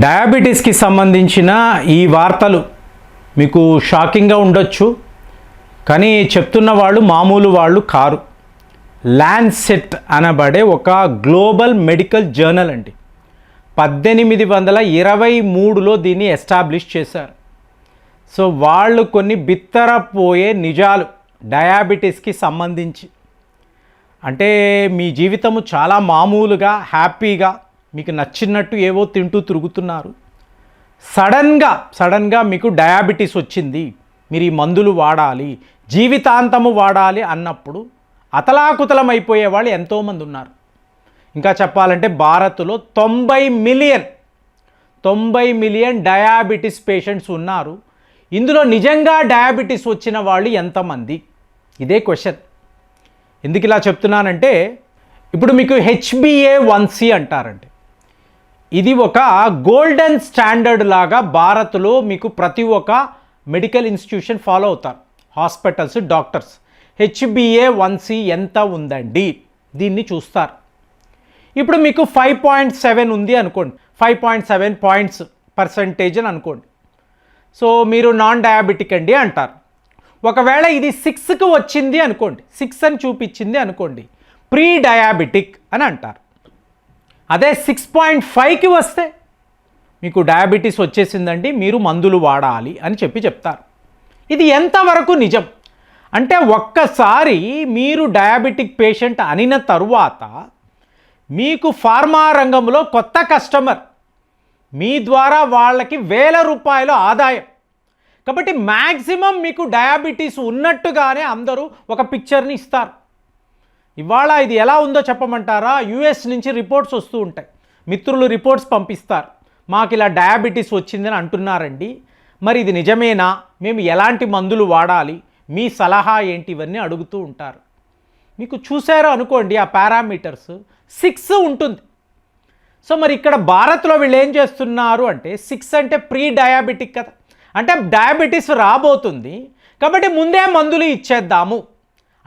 డయాబెటీస్కి సంబంధించిన ఈ వార్తలు మీకు షాకింగ్గా ఉండొచ్చు, కానీ చెప్తున్న వాళ్ళు మామూలు వాళ్ళు కారు. ల్యాన్సెట్ అనబడే ఒక గ్లోబల్ మెడికల్ జర్నల్ అండి. 1823లో దీన్ని ఎస్టాబ్లిష్ చేశారు. సో వాళ్ళు కొన్ని బిత్తరపోయే నిజాలు డయాబెటీస్కి సంబంధించి, అంటే మీ జీవితము చాలా మామూలుగా హ్యాపీగా మీకు నచ్చినట్టు ఏవో తింటూ తిరుగుతున్నారు, సడన్గా మీకు డయాబెటీస్ వచ్చింది, మీరు ఈ మందులు వాడాలి, జీవితాంతము వాడాలి అన్నప్పుడు అతలాకుతలం అయిపోయే వాళ్ళు ఎంతోమంది ఉన్నారు. ఇంకా చెప్పాలంటే భారత్లో 90 మిలియన్ డయాబెటీస్ పేషెంట్స్ ఉన్నారు. ఇందులో నిజంగా డయాబెటీస్ వచ్చిన వాళ్ళు ఎంతమంది? ఇదే క్వశ్చన్. ఎందుకు ఇలా చెప్తున్నానంటే, ఇప్పుడు మీకు HbA1c అంటారండి. ఇది ఒక గోల్డెన్ స్టాండర్డ్ లాగా భారత్లో మీకు ప్రతి ఒక్క మెడికల్ ఇన్స్టిట్యూషన్ ఫాలో అవుతారు, హాస్పిటల్స్, డాక్టర్స్. HbA1c ఎంత ఉందండి దీన్ని చూస్తారు. ఇప్పుడు మీకు 5.7 ఉంది అనుకోండి, 5.7 పాయింట్స్ పర్సంటేజ్ అని అనుకోండి. సో మీరు నాన్ డయాబెటిక్ అండి అంటారు. ఒకవేళ ఇది 6కి వచ్చింది అనుకోండి, 6 అని చూపించింది అనుకోండి, ప్రీ డయాబెటిక్ అని అంటారు. అదే 6.5కి వస్తే మీకు డయాబెటీస్ వచ్చేసిందండి, మీరు మందులు వాడాలి అని చెప్తారు. ఇది ఎంతవరకు నిజం అంటే, ఒక్కసారి మీరు డయాబెటిక్ పేషెంట్ అనిన తరువాత మీకు ఫార్మా రంగంలో కొత్త కస్టమర్, మీ ద్వారా వాళ్ళకి వేల రూపాయల ఆదాయం. కాబట్టి మ్యాక్సిమం మీకు డయాబెటీస్ ఉన్నట్టుగానే అందరూ ఒక పిక్చర్ని ఇస్తారు. ఇవాళ ఇది ఎలా ఉందో చెప్పమంటారా? US నుంచి రిపోర్ట్స్ వస్తూ ఉంటాయి, మిత్రులు రిపోర్ట్స్ పంపిస్తారు, మాకు ఇలా డయాబెటీస్ వచ్చిందని అంటున్నారండి, మరి ఇది నిజమేనా, మేము ఎలాంటి మందులు వాడాలి, మీ సలహా ఏంటి, ఇవన్నీ అడుగుతూ ఉంటారు. మీకు చూసారో అనుకోండి ఆ పారామీటర్స్ 6 ఉంటుంది. సో మరి ఇక్కడ భారత్లో వీళ్ళు ఏం చేస్తున్నారు అంటే, 6 అంటే ప్రీ డయాబెటిక్ కదా, అంటే డయాబెటీస్ రాబోతుంది కాబట్టి ముందే మందులు ఇచ్చేద్దాము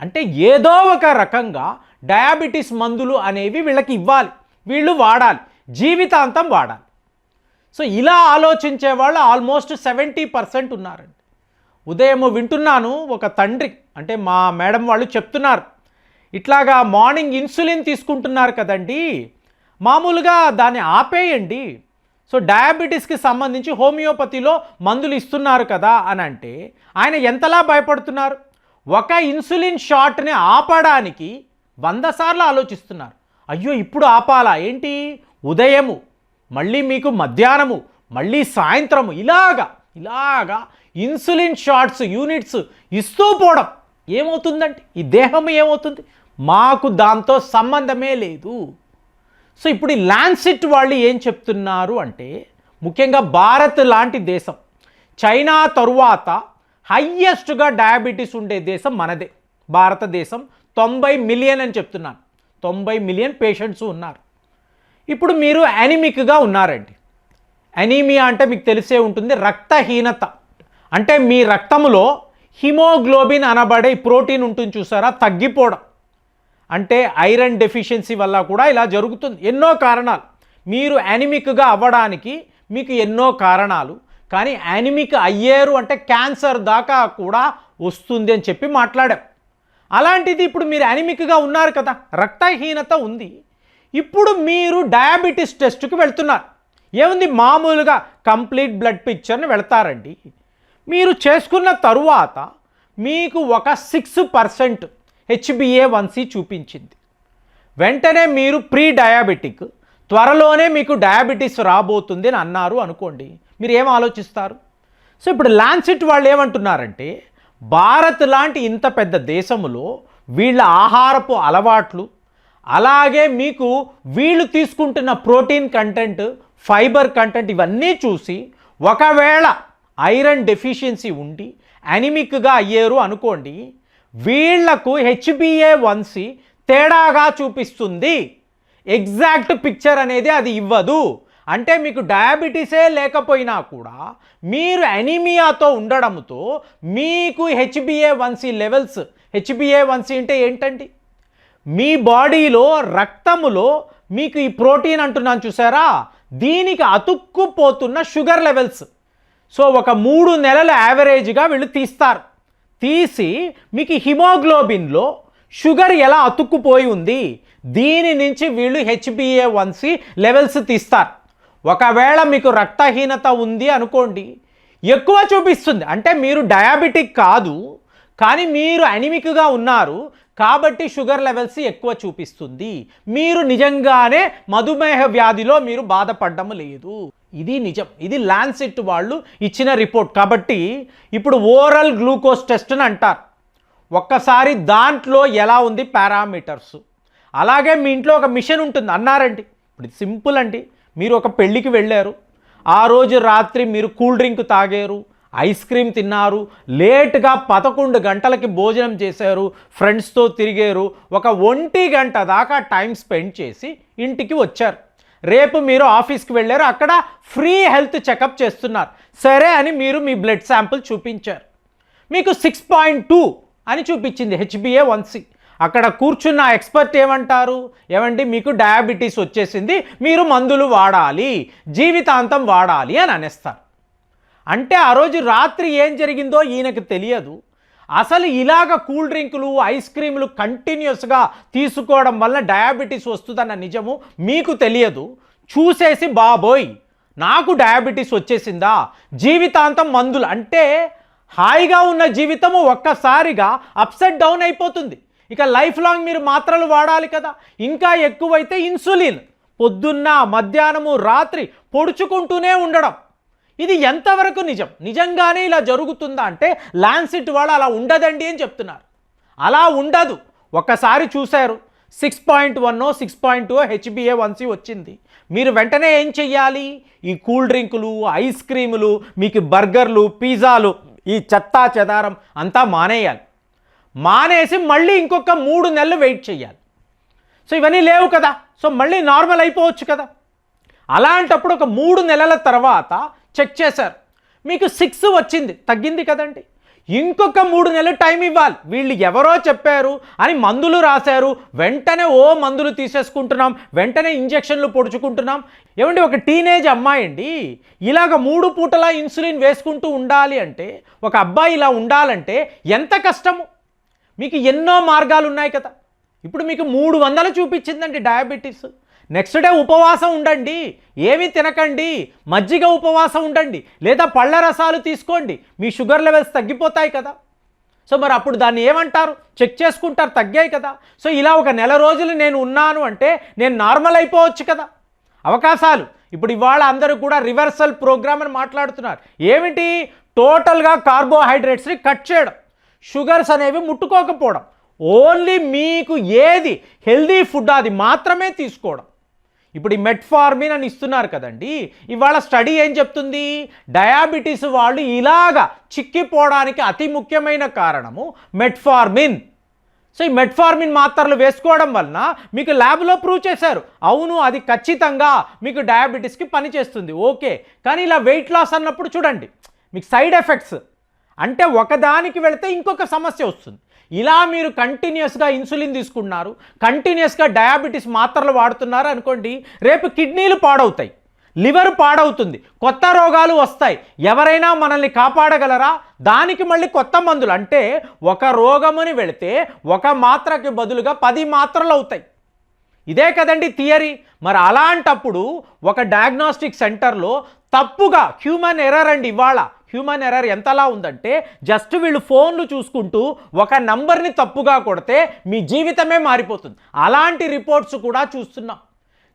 అంటే, ఏదో ఒక రకంగా డయాబెటీస్ మందులు అనేవి వీళ్ళకి ఇవ్వాలి, వీళ్ళు వాడాలి, జీవితాంతం వాడాలి. సో ఇలా ఆలోచించే వాళ్ళు ఆల్మోస్ట్ 70% ఉన్నారండి. ఉదయం వింటున్నాను, ఒక తండ్రి అంటే మా మేడం వాళ్ళు చెప్తున్నారు, ఇట్లాగా మార్నింగ్ ఇన్సులిన్ తీసుకుంటున్నారు కదండి, మామూలుగా దాన్ని ఆపేయండి, సో డయాబెటీస్కి సంబంధించి హోమియోపతిలో మందులు ఇస్తున్నారు కదా అని అంటే, ఆయన ఎంతలా భయపడుతున్నారు. ఒక ఇన్సులిన్ షాట్ని ఆపడానికి 100 సార్లు ఆలోచిస్తున్నారు. అయ్యో ఇప్పుడు ఆపాలా ఏంటి, ఉదయము, మళ్ళీ మీకు మధ్యాహ్నము, మళ్ళీ సాయంత్రము, ఇలాగా ఇన్సులిన్ షాట్స్, యూనిట్స్ ఇస్తూ పోవడం ఏమవుతుందంటే, ఈ దేహం ఏమవుతుంది, మాకు దాంతో సంబంధమే లేదు. సో ఇప్పుడు ఈ ల్యాన్సెట్ వాళ్ళు ఏం చెప్తున్నారు అంటే, ముఖ్యంగా భారత్ లాంటి దేశం, చైనా తరువాత హయ్యెస్ట్గా డయాబెటీస్ ఉండే దేశం మనదే భారతదేశం. 90 మిలియన్ అని చెప్తున్నాను, 90 మిలియన్ పేషెంట్స్ ఉన్నారు. ఇప్పుడు మీరు అనీమిక్గా ఉన్నారండి. అనీమియా అంటే మీకు తెలిసే ఉంటుంది, రక్తహీనత అంటే మీ రక్తంలో హిమోగ్లోబిన్ అనబడే ప్రోటీన్ ఉంటుంది చూసారా, తగ్గిపోవడం, అంటే ఐరన్ డెఫిషియన్సీ వల్ల కూడా ఇలా జరుగుతుంది. ఎన్నో కారణాలు, మీరు అనీమిక్గా అవ్వడానికి మీకు ఎన్నో కారణాలు, కానీ అనీమిక్ అయ్యారు అంటే క్యాన్సర్ దాకా కూడా వస్తుంది అని చెప్పి మాట్లాడాం. అలాంటిది ఇప్పుడు మీరు అనీమిక్గా ఉన్నారు కదా, రక్తహీనత ఉంది, ఇప్పుడు మీరు డయాబెటీస్ టెస్ట్కి వెళ్తున్నారు. ఏముంది, మామూలుగా కంప్లీట్ బ్లడ్ పిక్చర్ని వెళ్తారండి. మీరు చేసుకున్న తరువాత మీకు ఒక 6% HbA1c చూపించింది. వెంటనే మీరు ప్రీ డయాబెటిక్, త్వరలోనే మీకు డయాబెటీస్ రాబోతుంది అని అన్నారు అనుకోండి, మీరు ఏం ఆలోచిస్తారు? సో ఇప్పుడు ల్యాన్సెట్ వాళ్ళు ఏమంటున్నారంటే, భారత్ లాంటి ఇంత పెద్ద దేశంలో వీళ్ళ ఆహారపు అలవాట్లు, అలాగే మీకు వీళ్ళు తీసుకుంటున్న ప్రోటీన్ కంటెంట్, ఫైబర్ కంటెంట్, ఇవన్నీ చూసి ఒకవేళ ఐరన్ డెఫిషియన్సీ ఉండి అనీమిక్గా అయ్యారు అనుకోండి, వీళ్లకు HbA1c తేడాగా చూపిస్తుంది, ఎగ్జాక్ట్ పిక్చర్ అనేది అది ఇవ్వదు. అంటే మీకు డయాబెటీసే లేకపోయినా కూడా మీరు అనీమియాతో ఉండడంతో మీకు HbA1c లెవెల్స్, HbA1c అంటే ఏంటండి, మీ బాడీలో రక్తములో మీకు ఈ ప్రోటీన్ అంటున్నాను చూసారా, దీనికి అతుక్కుపోతున్న షుగర్ లెవెల్స్. సో ఒక 3 నెలల యావరేజ్గా వీళ్ళు తీస్తారు. తీసి మీకు హిమోగ్లోబిన్లో షుగర్ ఎలా అతుక్కుపోయి ఉంది, దీని నుంచి వీళ్ళు HbA1c లెవెల్స్ తీస్తారు. ఒకవేళ మీకు రక్తహీనత ఉంది అనుకోండి, ఎక్కువ చూపిస్తుంది. అంటే మీరు డయాబెటిక్ కాదు, కానీ మీరు అనిమిక్గా ఉన్నారు కాబట్టి షుగర్ లెవెల్స్ ఎక్కువ చూపిస్తుంది. మీరు నిజంగానే మధుమేహ వ్యాధిలో మీరు బాధపడడం లేదు. ఇది నిజం. ఇది లాన్సెట్ వాళ్ళు ఇచ్చిన రిపోర్ట్. కాబట్టి ఇప్పుడు ఓరల్ గ్లూకోజ్ టెస్ట్ అని అంటారు. ఒక్కసారి దాంట్లో ఎలా ఉంది పారామీటర్స్, అలాగే మీ ఇంట్లో ఒక మిషన్ ఉంటుంది అన్నారండి. ఇప్పుడు సింపుల్ అండి. మీరు ఒక పెళ్ళికి వెళ్ళారు, ఆ రోజు రాత్రి మీరు కూల్ డ్రింక్ తాగారు, ఐస్ క్రీమ్ తిన్నారు, లేట్గా 11 గంటలకి భోజనం చేశారు, ఫ్రెండ్స్తో తిరిగారు, ఒక 1 గంట దాకా టైం స్పెండ్ చేసి ఇంటికి వచ్చారు. రేపు మీరు ఆఫీస్కి వెళ్ళారు, అక్కడ ఫ్రీ హెల్త్ చెకప్ చేస్తున్నారు. సరే అని మీరు మీ బ్లడ్ శాంపుల్ చూపించారు, మీకు 6.2 అని చూపించింది HbA1c. అక్కడ కూర్చున్న ఎక్స్పర్ట్ ఏమంటారు, ఏమండి మీకు డయాబెటీస్ వచ్చేసింది, మీరు మందులు వాడాలి, జీవితాంతం వాడాలి అని అనేస్తారు. అంటే ఆ రోజు రాత్రి ఏం జరిగిందో ఈయనకు తెలియదు. అసలు ఇలాగ కూల్ డ్రింకులు ఐస్ క్రీములు కంటిన్యూస్గా తీసుకోవడం వల్ల డయాబెటీస్ వస్తుందన్న నిజము మీకు తెలియదు. చూసేసి బాబోయ్ నాకు డయాబెటీస్ వచ్చేసిందా, జీవితాంతం మందులు, అంటే హాయిగా ఉన్న జీవితము ఒక్కసారిగా అప్సెట్ డౌన్ అయిపోతుంది. ఇక లైఫ్ లాంగ్ మీరు మాత్రలు వాడాలి కదా. ఇంకా ఎక్కువైతే ఇన్సులిన్ పొద్దున్న మధ్యాహ్నము రాత్రి పొడుచుకుంటూనే ఉండడం. ఇది ఎంతవరకు నిజం? నిజంగానే ఇలా జరుగుతుందా అంటే లాన్సెట్ వాళ్ళు అలా ఉండదండి అని చెప్తున్నారు. అలా ఉండదు. ఒక్కసారి చూశారు 6.1 6.2 HbA1c వచ్చింది, మీరు వెంటనే ఏం చెయ్యాలి? ఈ కూల్ డ్రింకులు ఐస్ క్రీములు మీకు బర్గర్లు పిజ్జాలు ఈ చెత్తా చెదారం అంతా మానేయాలి. మానేసి మళ్ళీ ఇంకొక 3 నెలలు వెయిట్ చేయాలి. సో ఇవన్నీ లేవు కదా, సో మళ్ళీ నార్మల్ అయిపోవచ్చు కదా. అలాంటప్పుడు ఒక 3 నెలల తర్వాత చెక్ చేశారు, మీకు 6 వచ్చింది, తగ్గింది కదండి. ఇంకొక 3 నెలలు టైం ఇవ్వాలి. వీళ్ళు ఎవరో చెప్పారు అని మందులు రాశారు, వెంటనే మందులు తీసేసుకుంటున్నాం, వెంటనే ఇంజెక్షన్లు పొడుచుకుంటున్నాం. ఏమండి ఒక టీనేజ్ అమ్మాయి అండి ఇలాగ 3 పూటలా ఇన్సులిన్ వేసుకుంటూ ఉండాలి అంటే, ఒక అబ్బాయి ఇలా ఉండాలంటే ఎంత కష్టము. మీకు ఎన్నో మార్గాలు ఉన్నాయి కదా. ఇప్పుడు మీకు 300 చూపించిందండి డయాబెటీస్. నెక్స్ట్ డే ఉపవాసం ఉండండి, ఏమీ తినకండి, మజ్జిగ ఉపవాసం ఉండండి, లేదా పళ్ళ రసాలు తీసుకోండి, మీ షుగర్ లెవెల్స్ తగ్గిపోతాయి కదా. సో మరి అప్పుడు దాన్ని ఏమంటారు? చెక్ చేసుకుంటారు, తగ్గాయి కదా. సో ఇలా ఒక నెల రోజులు నేను ఉన్నాను అంటే నేను నార్మల్ అయిపోవచ్చు కదా. అవకాశాలు ఇప్పుడు ఇవాళ అందరూ కూడా రివర్సల్ ప్రోగ్రామ్ అని మాట్లాడుతున్నారు. ఏమిటి? టోటల్గా కార్బోహైడ్రేట్స్ని కట్ చేయడం, షుగర్స్ అనేవి ముట్టుకోకపోవడం, ఓన్లీ మీకు ఏది హెల్దీ ఫుడ్ అది మాత్రమే తీసుకోవడం. ఇప్పుడు ఈ మెట్ఫార్మిన్ అని ఇస్తున్నారు కదండి. ఇవాళ స్టడీ ఏం చెప్తుంది? డయాబెటీస్ వాళ్ళు ఇలాగా చిక్కిపోవడానికి అతి ముఖ్యమైన కారణము మెట్ఫార్మిన్. సో ఈ మెట్ఫార్మిన్ మాత్రలు వేసుకోవడం వలన మీకు ల్యాబ్లో ప్రూవ్ చేశారు, అవును అది ఖచ్చితంగా మీకు డయాబెటీస్కి పనిచేస్తుంది. ఓకే, కానీ ఇలా వెయిట్ లాస్ అన్నప్పుడు చూడండి మీకు సైడ్ ఎఫెక్ట్స్, అంటే ఒకదానికి వెళితే ఇంకొక సమస్య వస్తుంది. ఇలా మీరు కంటిన్యూస్గా ఇన్సులిన్ తీసుకున్నారు, కంటిన్యూస్గా డయాబెటీస్ మాత్రలు వాడుతున్నారు అనుకోండి, రేపు కిడ్నీలు పాడవుతాయి, లివర్ పాడవుతుంది, కొత్త రోగాలు వస్తాయి. ఎవరైనా మనల్ని కాపాడగలరా? దానికి మళ్ళీ కొత్త మందులు. అంటే ఒక రోగముని వెళితే ఒక మాత్రకి బదులుగా 10 మాత్రలు అవుతాయి. ఇదే కదండి థియరీ. మరి అలాంటప్పుడు ఒక డయాగ్నోస్టిక్ సెంటర్లో తప్పుగా హ్యూమన్ ఎర్రర్ అండి. ఇవాళ హ్యూమన్ ఎర్రర్ ఎంతలా ఉందంటే జస్ట్ వీళ్ళు ఫోన్లు చూసుకుంటూ ఒక నంబర్ని తప్పుగా కొడితే మీ జీవితమే మారిపోతుంది. అలాంటి రిపోర్ట్స్ కూడా చూస్తున్నాం.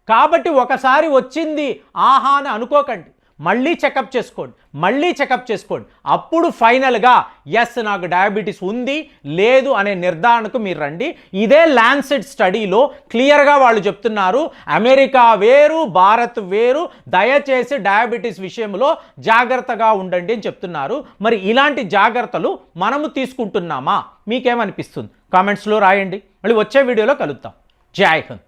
కాబట్టి ఒకసారి వచ్చింది ఆహా అని అనుకోకండి, మళ్ళీ చెకప్ చేసుకోండి. అప్పుడు ఫైనల్గా ఎస్ నాకు డయాబెటీస్ ఉంది లేదు అనే నిర్ధారణకు మీరు రండి. ఇదే లాన్సెట్ స్టడీలో క్లియర్గా వాళ్ళు చెప్తున్నారు, అమెరికా వేరు భారత్ వేరు, దయచేసి డయాబెటీస్ విషయంలో జాగ్రత్తగా ఉండండి అని చెప్తున్నారు. మరి ఇలాంటి జాగ్రత్తలు మనము తీసుకుంటున్నామా? మీకేమనిపిస్తుంది? కామెంట్స్లో రాయండి. మళ్ళీ వచ్చే వీడియోలో కలుద్దాం. జై హింద్.